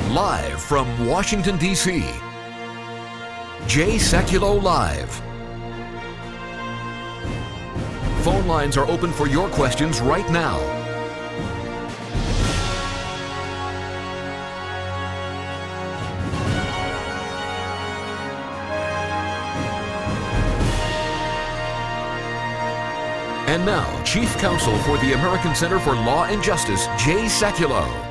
Live from Washington, D.C., Jay Sekulow Live. Phone lines are open for your questions right now. And now, Chief Counsel for the American Center for Law and Justice, Jay Sekulow.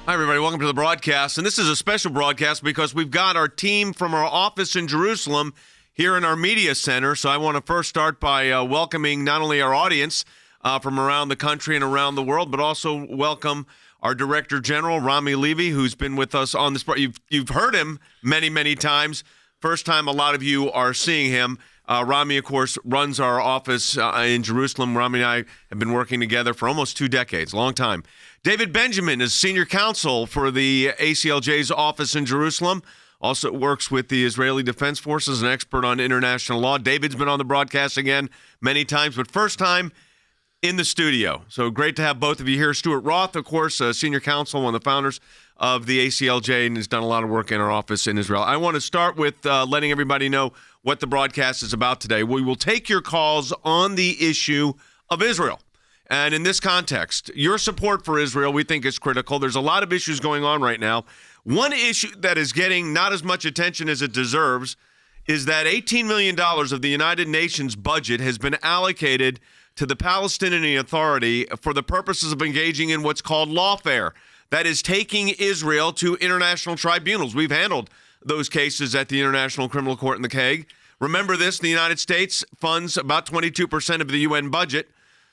Hi, everybody. Welcome to the broadcast. And this is a special broadcast because we've got our team from our office in Jerusalem here in our media center. So I want to first start by welcoming not only our audience from around the country and around the world, but also welcome our Director General, Rami Levy, who's been with us on this. You've heard him many, many times. First time a lot of you are seeing him. Rami, of course, runs our office in Jerusalem. Rami and I have been working together for almost 2 decades, long time. David Benjamin is senior counsel for the ACLJ's office in Jerusalem. Also works with the Israeli Defense Forces, an expert on international law. David's been on the broadcast again many times, but first time in the studio. So great to have both of you here. Stuart Roth, of course, senior counsel, one of the founders of the ACLJ, and has done a lot of work in our office in Israel. I want to start with letting everybody know what the broadcast is about today. We will take your calls on the issue of Israel. And in this context, your support for Israel, we think, is critical. There's a lot of issues going on right now. One issue that is getting not as much attention as it deserves is that $18 million of the United Nations budget has been allocated to the Palestinian Authority for the purposes of engaging in what's called lawfare. That is taking Israel to international tribunals. We've handled those cases at the International Criminal Court in The Hague. Remember this, the United States funds about 22% of the UN budget.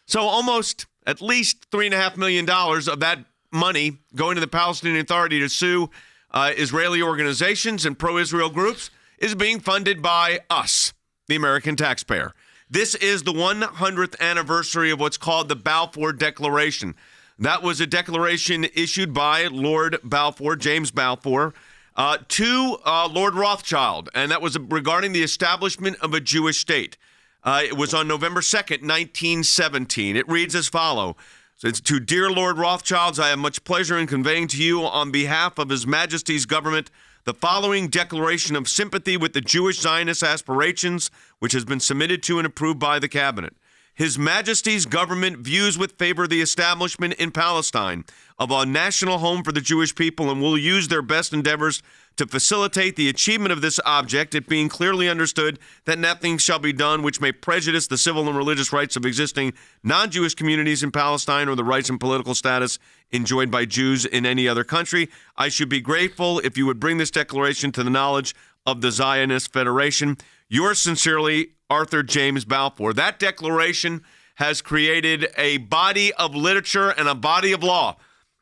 So almost at least $3.5 million of that money going to the Palestinian Authority to sue Israeli organizations and pro-Israel groups is being funded by us, the American taxpayer. This is the 100th anniversary of what's called the Balfour Declaration. That was a declaration issued by Lord Balfour, James Balfour, to Lord Rothschild, and that was regarding the establishment of a Jewish state. It was on November 2nd, 1917. It reads as follows. So it's to Dear Lord Rothschilds, I have much pleasure in conveying to you on behalf of His Majesty's government the following declaration of sympathy with the Jewish Zionist aspirations, which has been submitted to and approved by the Cabinet. His Majesty's government views with favor the establishment in Palestine of a national home for the Jewish people and will use their best endeavors to facilitate the achievement of this object, it being clearly understood that nothing shall be done which may prejudice the civil and religious rights of existing non-Jewish communities in Palestine or the rights and political status enjoyed by Jews in any other country. I should be grateful if you would bring this declaration to the knowledge of the Zionist Federation. Yours sincerely, Arthur James Balfour. That declaration has created a body of literature and a body of law.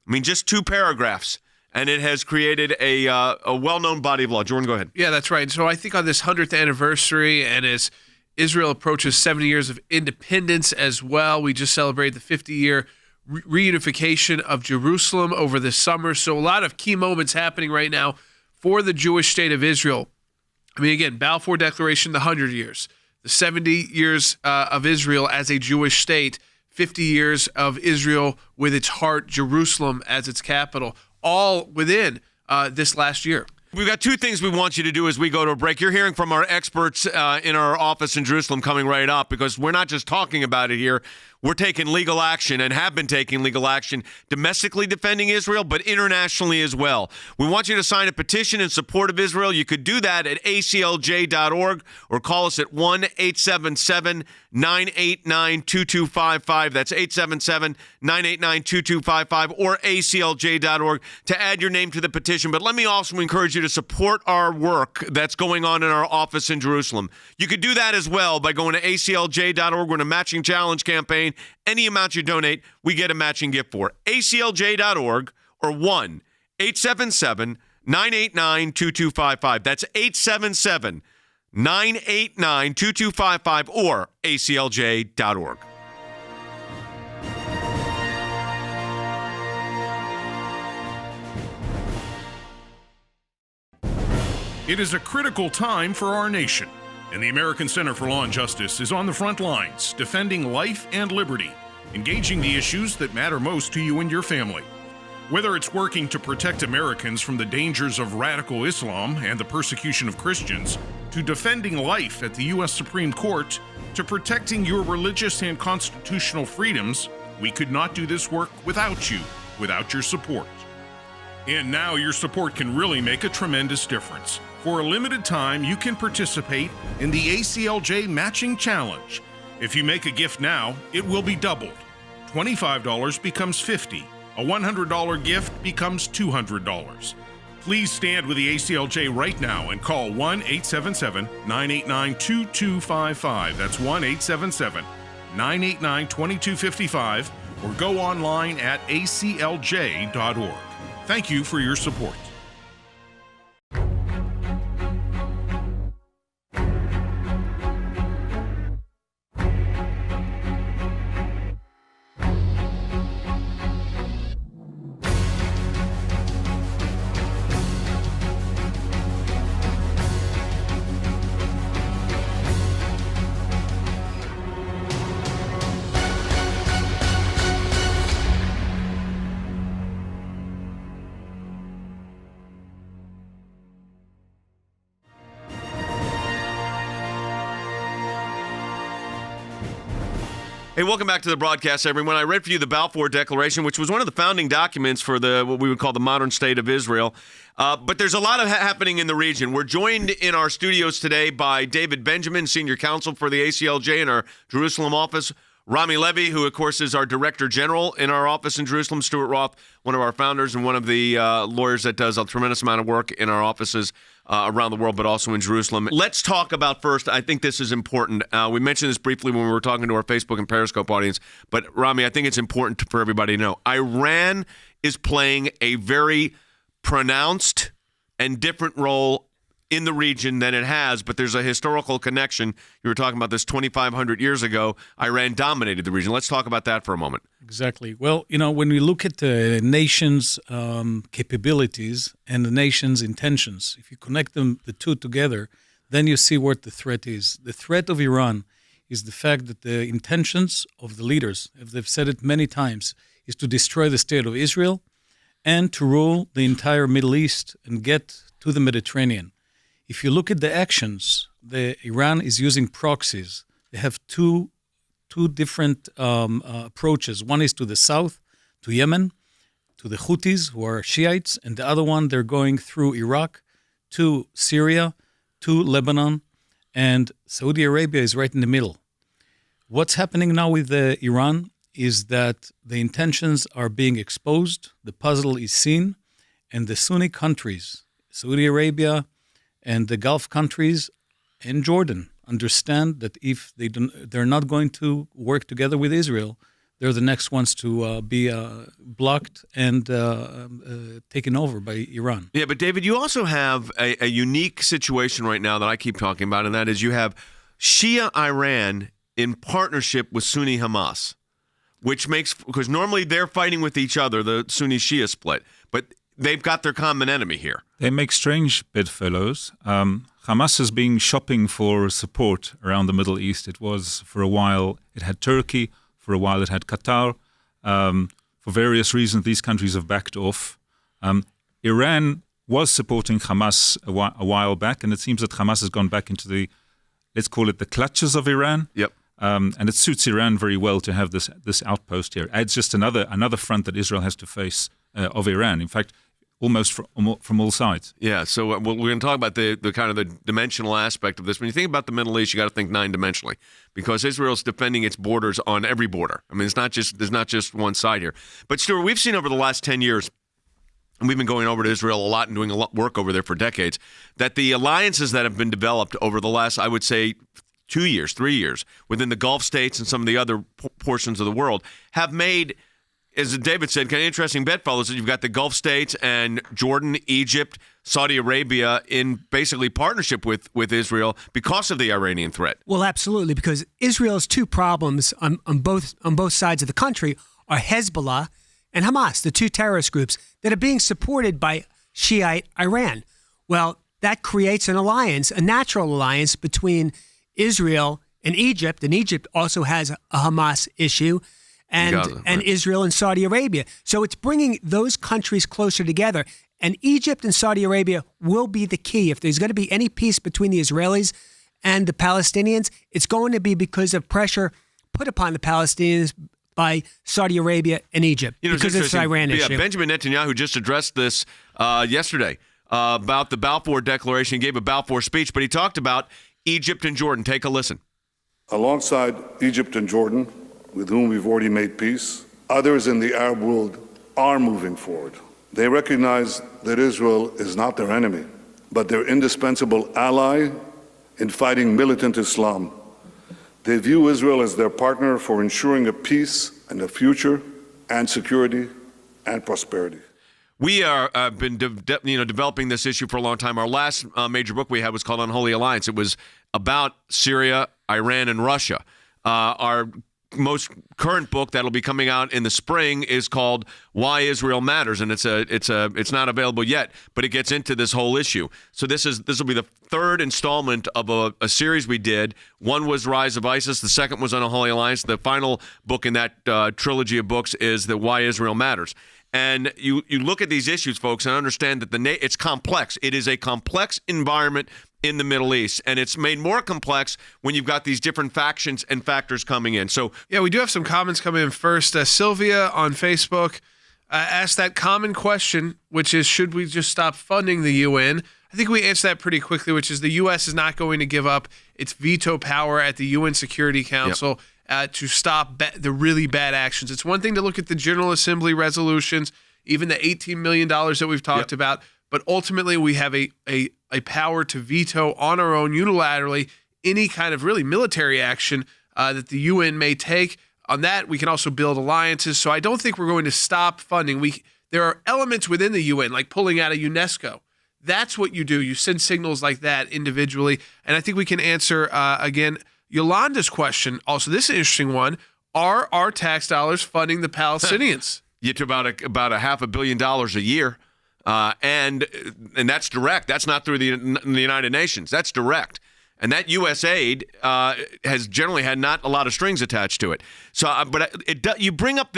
I mean, just 2 paragraphs, and it has created a well-known body of law. Jordan, go ahead. Yeah, that's right. So I think on this 100th anniversary, and as Israel approaches 70 years of independence as well, we just celebrated the 50-year reunification of Jerusalem over this summer. So a lot of key moments happening right now for the Jewish state of Israel. I mean, again, Balfour Declaration, the 100 years, the 70 years of Israel as a Jewish state, 50 years of Israel with its heart, Jerusalem, as its capital, all within this last year. We've got 2 things we want you to do as we go to a break. You're hearing from our experts in our office in Jerusalem coming right up, because we're not just talking about it here. We're taking legal action and have been taking legal action domestically defending Israel, but internationally as well. We want you to sign a petition in support of Israel. You could do that at aclj.org or call us at 1-877-989-2255. That's 877-989-2255 or aclj.org to add your name to the petition. But let me also encourage you to support our work that's going on in our office in Jerusalem. You could do that as well by going to aclj.org. We're in a matching challenge campaign. Any amount you donate, we get a matching gift for. aclj.org or 1-877-989-2255. That's 877-989-2255 or aclj.org. It is a critical time for our nation, and the American Center for Law and Justice is on the front lines, defending life and liberty, engaging the issues that matter most to you and your family. Whether it's working to protect Americans from the dangers of radical Islam and the persecution of Christians, to defending life at the U.S. Supreme Court, to protecting your religious and constitutional freedoms, we could not do this work without you, without your support. And now your support can really make a tremendous difference. For a limited time, you can participate in the ACLJ Matching Challenge. If you make a gift now, it will be doubled. $25 becomes $50. A $100 gift becomes $200. Please stand with the ACLJ right now and call 1-877-989-2255. That's 1-877-989-2255, or go online at aclj.org. Thank you for your support. Hey, welcome back to the broadcast, everyone. I read for you the Balfour Declaration, which was one of the founding documents for what we would call the modern state of Israel. But there's a lot of happening in the region. We're joined in our studios today by David Benjamin, Senior Counsel for the ACLJ in our Jerusalem office. Rami Levy, who, of course, is our Director General in our office in Jerusalem. Stuart Roth, one of our founders and one of the lawyers that does a tremendous amount of work in our offices around the world, but also in Jerusalem. Let's talk about first, I think this is important. We mentioned this briefly when we were talking to our Facebook and Periscope audience, but Rami, I think it's important for everybody to know. Iran is playing a very pronounced and different role in the region than it has, but there's a historical connection. You were talking about this 2,500 years ago. Iran dominated the region. Let's talk about that for a moment. Exactly. Well, when we look at the nation's capabilities and the nation's intentions, if you connect the two together, then you see what the threat is. The threat of Iran is the fact that the intentions of the leaders, as they've said it many times, is to destroy the state of Israel and to rule the entire Middle East and get to the Mediterranean. If you look at the actions, Iran is using proxies. They have two different approaches. One is to the south, to Yemen, to the Houthis, who are Shiites, and the other one, they're going through Iraq, to Syria, to Lebanon, and Saudi Arabia is right in the middle. What's happening now with Iran is that the intentions are being exposed, the puzzle is seen, and the Sunni countries, Saudi Arabia, and the Gulf countries and Jordan understand that if they're not going to work together with Israel, they're the next ones to be blocked and taken over by Iran. Yeah, but David, you also have a unique situation right now that I keep talking about, and that is you have Shia Iran in partnership with Sunni Hamas, because normally they're fighting with each other, the Sunni-Shia split, but they've got their common enemy here. They make strange bedfellows. Hamas has been shopping for support around the Middle East. It was, for a while, it had Turkey. For a while, it had Qatar. For various reasons, these countries have backed off. Iran was supporting Hamas a while back, and it seems that Hamas has gone back into let's call it the clutches of Iran. Yep. And it suits Iran very well to have this outpost here. It's just another front that Israel has to face of Iran. In fact, almost from all sides. Yeah, so we're going to talk about the kind of the dimensional aspect of this. When you think about the Middle East, you got to think nine-dimensionally, because Israel's defending its borders on every border. I mean, there's not just one side here. But Stuart, we've seen over the last 10 years, and we've been going over to Israel a lot and doing a lot of work over there for decades, that the alliances that have been developed over the last, I would say, 2 years, 3 years, within the Gulf states and some of the other portions of the world, have made, as David said, kind of interesting bedfellows that you've got the Gulf states and Jordan, Egypt, Saudi Arabia in basically partnership with Israel because of the Iranian threat. Well, absolutely, because Israel's two problems on both sides of the country are Hezbollah and Hamas, the two terrorist groups that are being supported by Shiite Iran. Well, that creates an alliance, a natural alliance between Israel and Egypt also has a Hamas issue. and Israel and Saudi Arabia. So it's bringing those countries closer together. And Egypt and Saudi Arabia will be the key. If there's going to be any peace between the Israelis and the Palestinians, it's going to be because of pressure put upon the Palestinians by Saudi Arabia and Egypt, because it's an Iran issue. Benjamin Netanyahu just addressed this yesterday about the Balfour Declaration. He gave a Balfour speech, but he talked about Egypt and Jordan. Take a listen. Alongside Egypt and Jordan, with whom we've already made peace, others in the Arab world are moving forward. They recognize that Israel is not their enemy, but their indispensable ally in fighting militant Islam. They view Israel as their partner for ensuring a peace and a future and security and prosperity. We have been developing this issue for a long time. Our last major book we had was called Unholy Alliance. It was about Syria, Iran, and Russia. Our most current book that'll be coming out in the spring is called Why Israel Matters, and it's not available yet, but it gets into this whole issue. So this will be the third installment of a series we did. One was Rise of ISIS, the second was Unholy Alliance. The final book in that trilogy of books is the Why Israel Matters. And you look at these issues, folks, and understand that it's complex. It is a complex environment in the Middle East, and it's made more complex when you've got these different factions and factors coming in. So, yeah, we do have some comments coming in first. Sylvia on Facebook asked that common question, which is, should we just stop funding the UN? I think we answered that pretty quickly, which is the U.S. is not going to give up its veto power at the UN Security Council to stop the really bad actions. It's one thing to look at the General Assembly resolutions, even the $18 million that we've talked about, but ultimately we have a power to veto on our own unilaterally any kind of really military action that the UN may take. On that, we can also build alliances. So I don't think we're going to stop funding. There are elements within the UN, like pulling out of UNESCO. That's what you do. You send signals like that individually. And I think we can answer, again, Yolanda's question. Also, this is an interesting one. Are our tax dollars funding the Palestinians? You to about $500 million a year. And that's direct. That's not through the United Nations. That's direct. And that U.S. aid has generally had not a lot of strings attached to it. So, you bring up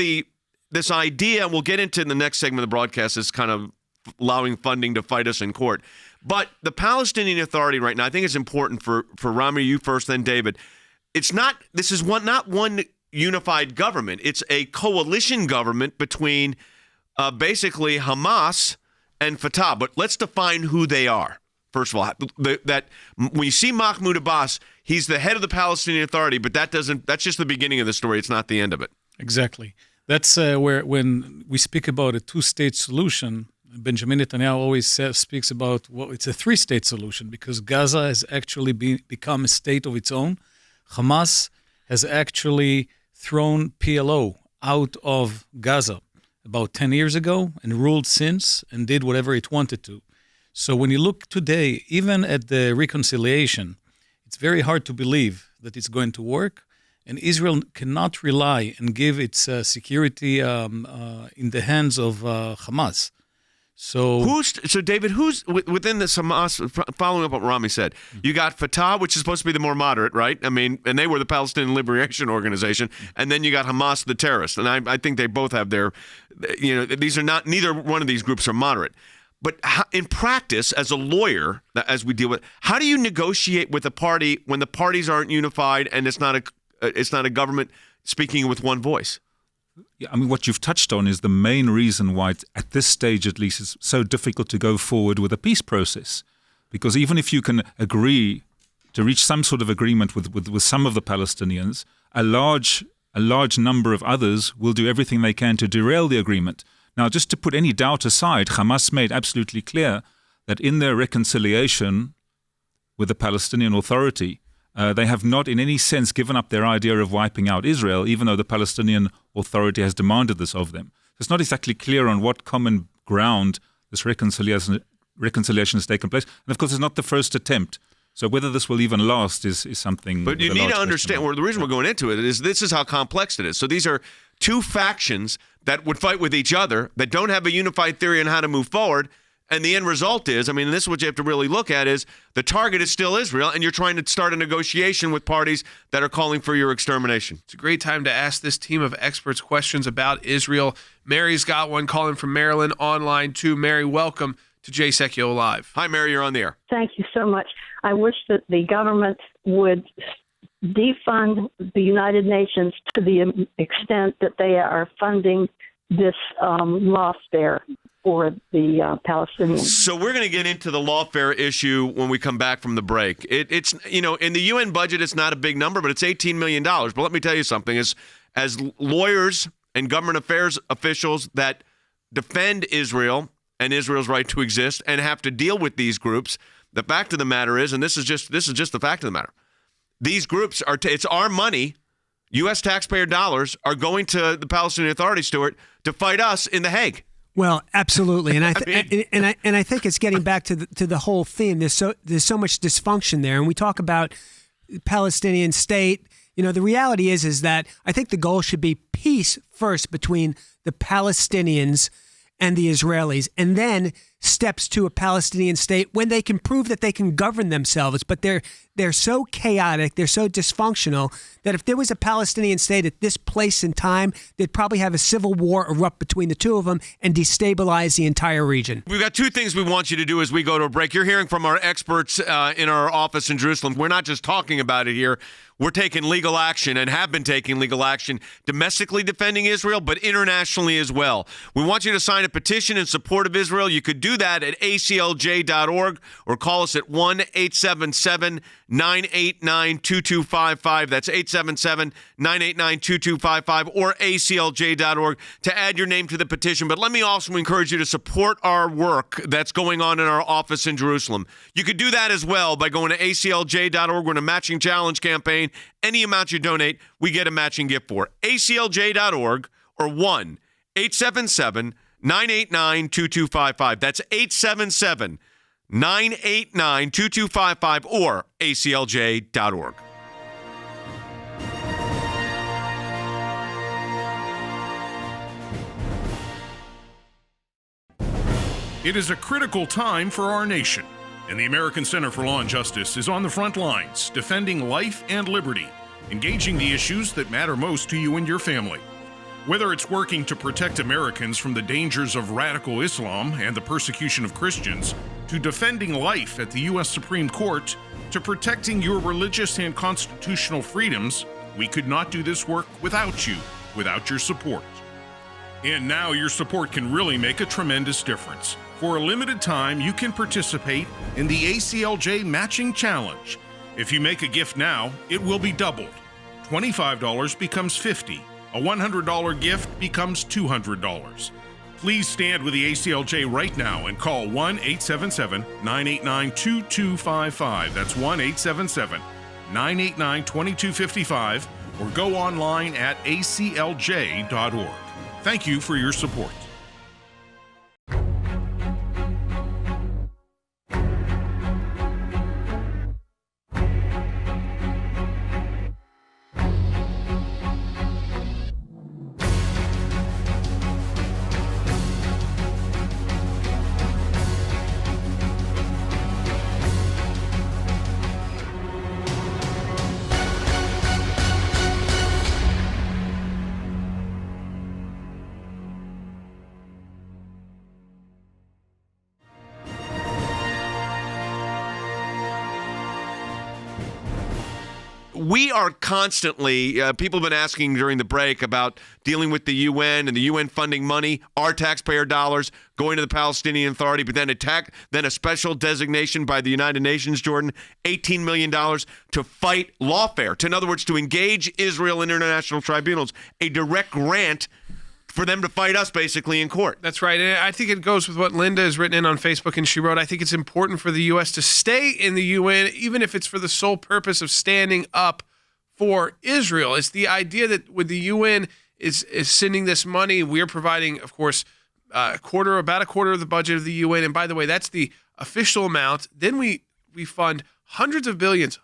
this idea, and we'll get into in the next segment of the broadcast, is kind of allowing funding to fight us in court. But the Palestinian Authority right now, I think it's important for Rami, you first, then David. This is not one unified government. It's a coalition government between basically Hamas and Fatah. But let's define who they are. First of all, that when you see Mahmoud Abbas, he's the head of the Palestinian Authority, but that's just the beginning of the story. It's not the end of it. Exactly. That's where, when we speak about a two-state solution, Benjamin Netanyahu always speaks about, it's a three-state solution, because Gaza has actually become a state of its own. Hamas has actually thrown PLO out of Gaza about 10 years ago and ruled since and did whatever it wanted to. So when you look today, even at the reconciliation, it's very hard to believe that it's going to work. And Israel cannot rely and give its security in the hands of Hamas. So David, who's within this Hamas, following up what Rami said, you got Fatah, which is supposed to be the more moderate, right? I mean, and they were the Palestinian Liberation Organization. And then you got Hamas, the terrorist. And I think they both have their, neither one of these groups are moderate. But in practice, as a lawyer, as we deal with, how do you negotiate with a party when the parties aren't unified and it's not a government speaking with one voice? Yeah, I mean, what you've touched on is the main reason why, at this stage at least, it's so difficult to go forward with a peace process. Because even if you can agree to reach some sort of agreement with some of the Palestinians, a large number of others will do everything they can to derail the agreement. Now, just to put any doubt aside, Hamas made absolutely clear that in their reconciliation with the Palestinian Authority, they have not in any sense given up their idea of wiping out Israel, even though the Palestinian Authority has demanded this of them. It's not exactly clear on what common ground this reconciliation has taken place. And of course, it's not the first attempt. So whether this will even last is something. But you need to understand, the reason we're going into it is this is how complex it is. So these are two factions that would fight with each other, that don't have a unified theory on how to move forward. And the end result is, I mean, this is what you have to really look at, is the target is still Israel, and you're trying to start a negotiation with parties that are calling for your extermination. It's a great time to ask this team of experts questions about Israel. Mary's got one calling from Maryland online too. Mary, welcome to Jay Sekulow Live. Hi, Mary, you're on the air. Thank you so much. I wish that the government would defund the United Nations to the extent that they are funding this lawfare for the Palestinians. So we're going to get into the lawfare issue when we come back from the break. It's, you know, in the UN budget, it's not a big number, but it's $18 million. But let me tell you something. As lawyers and government affairs officials that defend Israel and Israel's right to exist and have to deal with these groups, the fact of the matter is, and this is just the fact of the matter, these groups are, it's our money, U.S. taxpayer dollars, are going to the Palestinian Authority, Stuart, to fight us in The Hague. Well, absolutely, and I think it's getting back to the whole theme. There's so much dysfunction there, and we talk about Palestinian state. You know, the reality is that I think the goal should be peace first between the Palestinians and the Israelis, and then steps to a Palestinian state when they can prove that they can govern themselves. But they're so chaotic, they're so dysfunctional that if there was a Palestinian state at this place and time, they'd probably have a civil war erupt between the two of them and destabilize the entire region. We've got two things we want you to do as we go to a break. You're hearing from our experts in our office in Jerusalem. We're not just talking about it here. We're taking legal action and have been taking legal action domestically defending Israel, but internationally as well. We want you to sign a petition in support of Israel. You could do that at ACLJ.org or call us at 1-877-989-2255. That's 877-989-2255 or ACLJ.org to add your name to the petition. But let me also encourage you to support our work that's going on in our office in Jerusalem. You could do that as well by going to ACLJ.org. We're in a matching challenge campaign. Any amount you donate, we get a matching gift for. ACLJ.org or 1-877-989-2255. That's 877-989-2255 or ACLJ.org. It is a critical time for our nation, and the American Center for Law and Justice is on the front lines, defending life and liberty, engaging the issues that matter most to you and your family. Whether it's working to protect Americans from the dangers of radical Islam and the persecution of Christians, to defending life at the U.S. Supreme Court, to protecting your religious and constitutional freedoms, we could not do this work without you, without your support. And now your support can really make a tremendous difference. For a limited time, you can participate in the ACLJ Matching Challenge. If you make a gift now, it will be doubled. $25 becomes $50. A $100 gift becomes $200. Please stand with the ACLJ right now and call 1-877-989-2255. That's 1-877-989-2255 or go online at aclj.org. Thank you for your support. We are constantly, people have been asking during the break about dealing with the UN and the UN funding money, our taxpayer dollars going to the Palestinian Authority, but then a special designation by the United Nations, Jordan, $18 million to fight lawfare. In other words, to engage Israel in international tribunals, a direct grant for them to fight us basically in court. That's right. And I think it goes with what Linda has written in on Facebook, and she wrote, I think it's important for the U.S. to stay in the UN, even if it's for the sole purpose of standing up for Israel. It's the idea that with the UN is sending this money, we're providing, of course, about a quarter of the budget of the UN. And by the way, that's the official amount. Then we fund hundreds of billions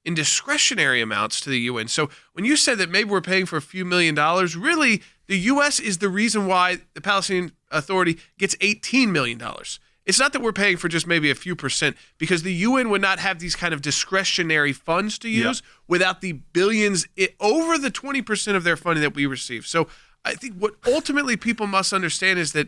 in discretionary amounts to the UN. So when you said that maybe we're paying for a few $1 million, really the U.S. is the reason why the Palestinian Authority gets $18 million. It's not that we're paying for just maybe a few percent, because the UN would not have these kind of discretionary funds to use without the billions, over the 20% of their funding that we receive. So I think what ultimately people must understand is that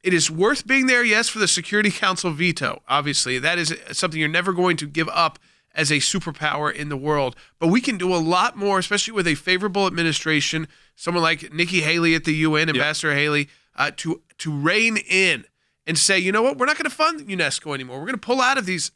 it is worth being there, yes, for the Security Council veto. Obviously, that is something you're never going to give up as a superpower in the world. But we can do a lot more, especially with a favorable administration, someone like Nikki Haley at the UN, Ambassador Haley, to rein in and say, you know what, we're not going to fund UNESCO anymore. We're going to pull out of these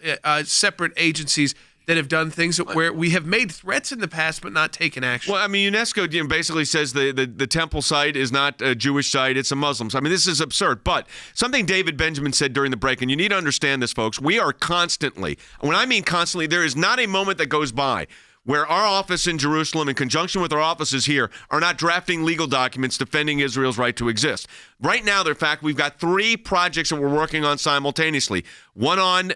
separate agencies that have done things where we have made threats in the past but not taken action. Well, I mean, UNESCO basically says the temple site is not a Jewish site, it's a Muslim site. I mean, this is absurd. But something David Benjamin said during the break, and you need to understand this, folks, we are constantly, when I mean constantly, there is not a moment that goes by where our office in Jerusalem, in conjunction with our offices here, are not drafting legal documents defending Israel's right to exist. Right now, in fact, we've got 3 projects that we're working on simultaneously. One on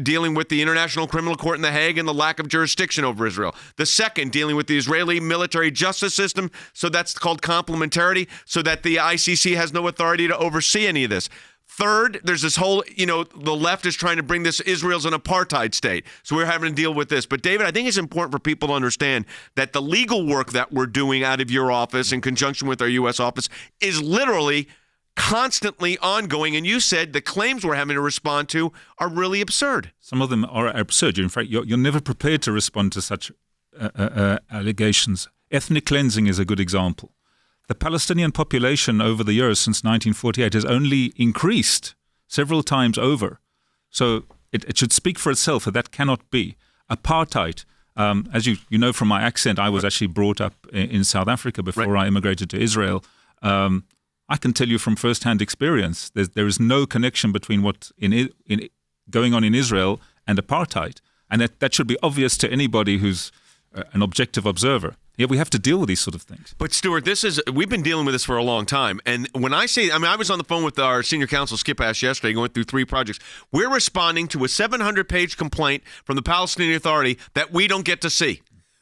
dealing with the International Criminal Court in The Hague and the lack of jurisdiction over Israel. The second, dealing with the Israeli military justice system, so that's called complementarity, so that the ICC has no authority to oversee any of this. Third, there's this whole, the left is trying to bring this Israel's an apartheid state. So we're having to deal with this. But David, I think it's important for people to understand that the legal work that we're doing out of your office in conjunction with our U.S. office is literally constantly ongoing. And you said the claims we're having to respond to are really absurd. Some of them are absurd. In fact, you're never prepared to respond to such allegations. Ethnic cleansing is a good example. The Palestinian population over the years since 1948 has only increased several times over. So it should speak for itself that that cannot be. Apartheid, as you know from my accent, I was actually brought up in South Africa before I immigrated to Israel. I can tell you from first-hand experience, there is no connection between what's going on in Israel and apartheid. And that should be obvious to anybody who's an objective observer. Yeah, we have to deal with these sort of things. But Stuart, we've been dealing with this for a long time. And when I say, I was on the phone with our senior counsel, Skip Ash, yesterday, going through 3 projects. We're responding to a 700-page complaint from the Palestinian Authority that we don't get to see.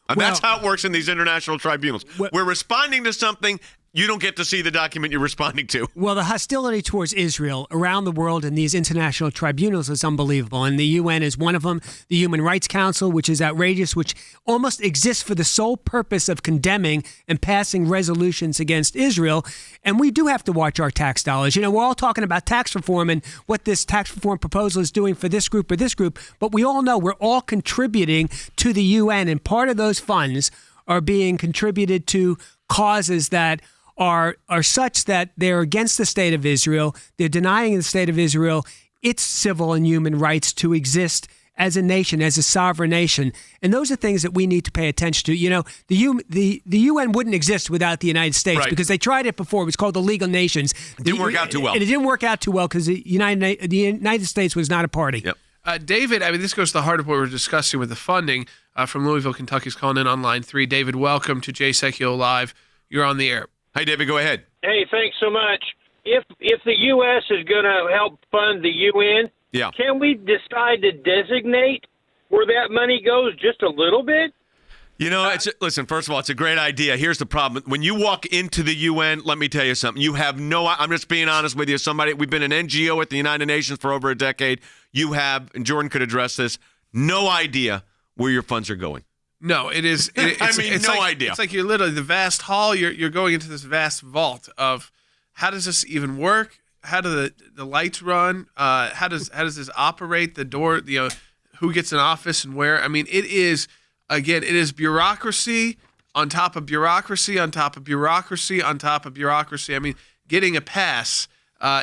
And that's how it works in these international tribunals. We're responding to something. You don't get to see the document you're responding to. Well, the hostility towards Israel around the world in these international tribunals is unbelievable. And the UN is one of them. The Human Rights Council, which is outrageous, which almost exists for the sole purpose of condemning and passing resolutions against Israel. And we do have to watch our tax dollars. We're all talking about tax reform and what this tax reform proposal is doing for this group or this group. But we all know we're all contributing to the UN. And part of those funds are being contributed to causes that are such that they're against the state of Israel. They're denying the state of Israel its civil and human rights to exist as a nation, as a sovereign nation. And those are things that we need to pay attention to. The UN wouldn't exist without the United States because they tried it before. It was called the League of Nations. It didn't work out too well. And it didn't work out too well because the United States was not a party. Yep. David, this goes to the heart of what we're discussing with the funding from Louisville, Kentucky, is calling in on line 3. David, welcome to Jay Sekulow Live. You're on the air. Hey, David, go ahead. Hey, thanks so much. If the U.S. is going to help fund the UN, can we decide to designate where that money goes just a little bit? Listen, first of all, it's a great idea. Here's the problem. When you walk into the UN, let me tell you something. You have I'm just being honest with you. We've been an NGO at the United Nations for over a decade. You have, and Jordan could address this, no idea where your funds are going. No, it is. It's no like, idea. It's like you're literally the vast hall. You're going into this vast vault of how does this even work? How do the lights run? How does this operate? The door. Who gets an office and where? It is bureaucracy on top of bureaucracy on top of bureaucracy on top of bureaucracy. Getting a pass,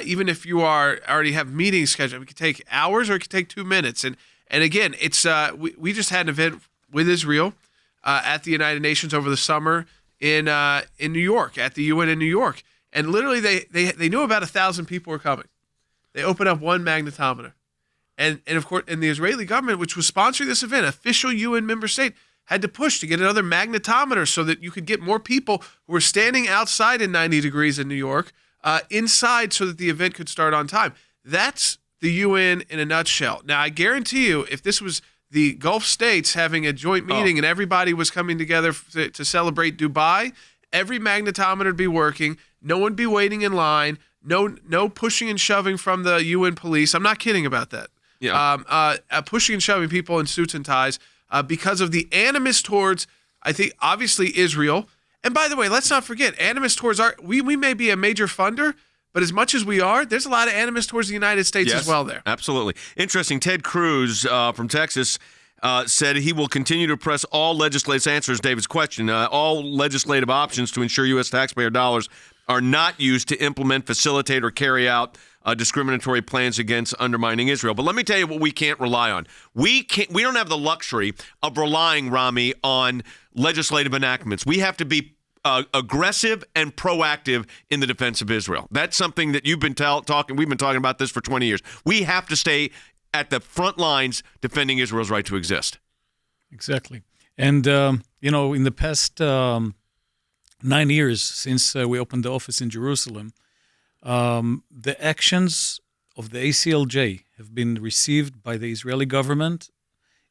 even if you already have meetings scheduled, it could take hours or it could take 2 minutes. And again, it's we just had an event with Israel at the United Nations over the summer in New York, at the UN in New York. And literally they knew about 1,000 people were coming. They opened up one magnetometer. And of course, and the Israeli government, which was sponsoring this event, official UN member state, had to push to get another magnetometer so that you could get more people who were standing outside in 90 degrees in New York inside so that the event could start on time. That's the UN in a nutshell. Now, I guarantee you, if this was the Gulf states having a joint meeting and everybody was coming together to celebrate Dubai, every magnetometer would be working. No one would be waiting in line. No pushing and shoving from the UN police. I'm not kidding about that. Yeah. Pushing and shoving people in suits and ties because of the animus towards, I think, obviously Israel. And by the way, let's not forget, animus towards we may be a major funder, but as much as we are, there's a lot of animus towards the United States as well there. Absolutely. Interesting. Ted Cruz from Texas said he will continue to press all legislative answers David's question, all legislative options to ensure U.S. taxpayer dollars are not used to implement, facilitate, or carry out discriminatory plans against undermining Israel. But let me tell you what we can't rely on. We don't have the luxury of relying, Rami, on legislative enactments. We have to be aggressive and proactive in the defense of Israel. That's something that you've been talking. We've been talking about this for 20 years. We have to stay at the front lines defending Israel's right to exist. Exactly. And, in the past 9 years since we opened the office in Jerusalem, the actions of the ACLJ have been received by the Israeli government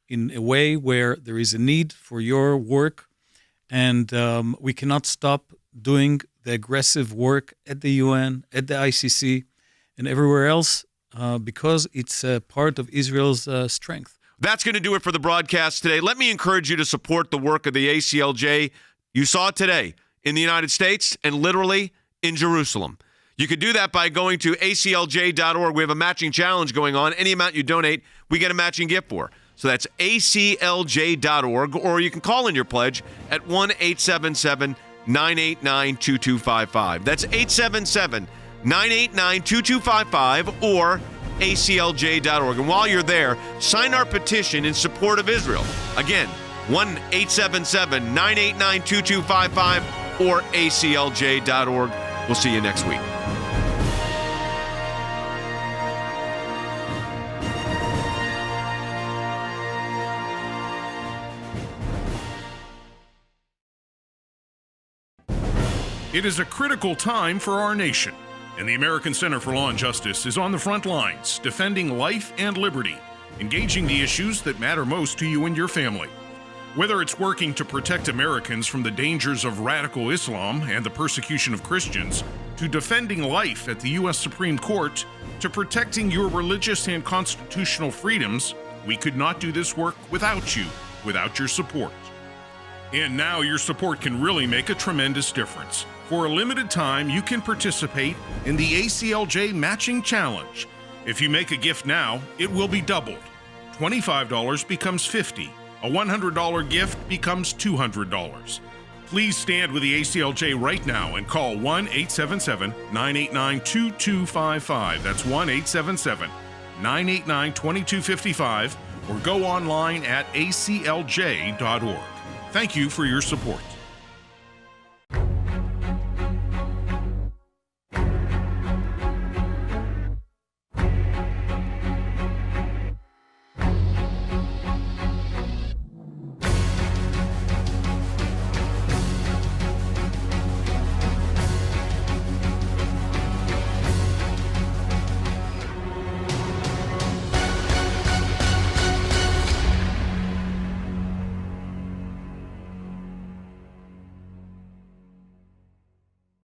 in a way where there is a need for your work, and we cannot stop doing the aggressive work at the UN, at the ICC, and everywhere else because it's part of Israel's strength. That's going to do it for the broadcast today. Let me encourage you to support the work of the ACLJ. You saw it today in the United States and literally in Jerusalem. You could do that by going to aclj.org. We have a matching challenge going on. Any amount you donate, we get a matching gift for. So that's aclj.org, or you can call in your pledge at 1-877-989-2255. That's 877-989-2255 or aclj.org. And while you're there, sign our petition in support of Israel. Again, 1-877-989-2255 or aclj.org. We'll see you next week. It is a critical time for our nation, and the American Center for Law and Justice is on the front lines, defending life and liberty, engaging the issues that matter most to you and your family. Whether it's working to protect Americans from the dangers of radical Islam and the persecution of Christians, to defending life at the U.S. Supreme Court, to protecting your religious and constitutional freedoms, we could not do this work without you, without your support. And now your support can really make a tremendous difference. For a limited time, you can participate in the ACLJ Matching Challenge. If you make a gift now, it will be doubled. $25 becomes $50. A $100 gift becomes $200. Please stand with the ACLJ right now and call 1-877-989-2255. That's 1-877-989-2255, or go online at aclj.org. Thank you for your support.